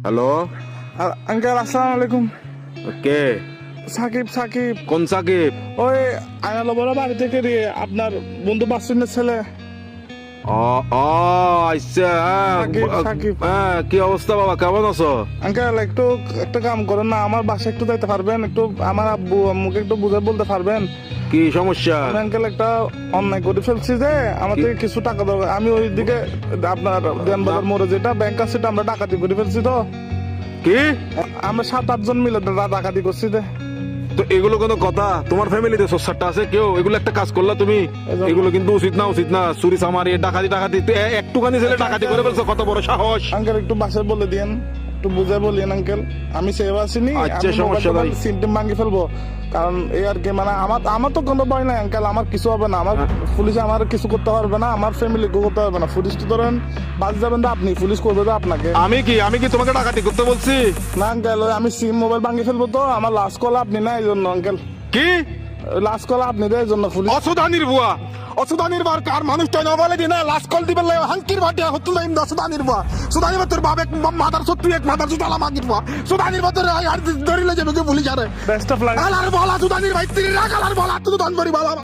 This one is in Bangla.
হ্যালো, আঙ্কেল আসসালামু আলাইকুম। কে? সাকিব সাকিব কোন সাকিব? ওই আয়ালো বড় বাড়ি থেকে রে আপনার বন্ধু বাসুনের ছেলে। ও ও আচ্ছা, সাকিব, সাকিব। কি অবস্থা বাবা, কেমন আছো? আঙ্কেল একটু একটা কাম করেন না, আমার বাসায় একটু যাইতে পারবেন? একটু আমার আব্বু আম্মুকে একটু বুঝে বলতে পারবেন? কি সমস্যা? আমি আঙ্কেল একটা অন্যায় করে ফেলছি যে আমার থেকে কিছু টাকা দরকার। আমি ওই দিকে আপনার দেনবাজার মোড়ে যেটা ব্যাংক আছে সেটা আমরা ডাকাতি করে ফেলছি। তো কি? আমরা 7-8 জন মিলে ডাকাতি করছি যে। তো এগুলো কোনো কথা? তোমার ফ্যামিলিতে সোসারটা আছে কেউ? এগুলো একটা কাজ করলা তুমি? এগুলো কিন্তু উচিত না, উচিত না। চুরি চামারি ডাকাতি টাকাতি একটুখানি ছেলে ডাকাতি করে ফেলছো, কত বড় সাহস! আঙ্কেল একটু বাসায় বলে দিয়েন, একটু বুঝে বলিয়েন আঙ্কেল। আমি সেভ আসিনি, আচ্ছা, সমস্যা নাই। সিমটিম ভাঙি ফেলবো। কারণ এই আর কি, মানে আমার তো কোনো ভয় নাই আঙ্কেল, আমার কিছু হবে না। আমার পুলিশ আমার কিছু করতে পারবে না, আমার ফ্যামিলি করতে পারবে না। পুলিশ তো ধরেন বাস যাবেন তো আপনি, পুলিশ করবে তো আপনাকে। আমি কি তোমাকে ডাকাতি করতে বলছি? না আঙ্কেল, আমি সিম মোবাইল ভাঙি ফেলবো। তো আমার লাস্ট কল আপনি না, এই জন্য আঙ্কেল। কি লাস্ট কল আপনি দেয়, এই জন্য পুলিশ। অসুদানির বুয়া, অসুদানির বার কার মানুষটা না বলে দিনা লাস্ট কল দিবেন লাই হাঙ্কির বাটিয়া হতো না ইন্দা সুদানির বুয়া। সুদানির বাতর বাপ এক মাদার সত্তু এক মাদার সুদালা মাগির বুয়া। সুদানির বাতর আর ধরিলে যাবে পুলিশ আরে। Best of luck. আলার বলা সুদানির ভাই তিরি রাখ আলার বলা তুই দান করি বাবা।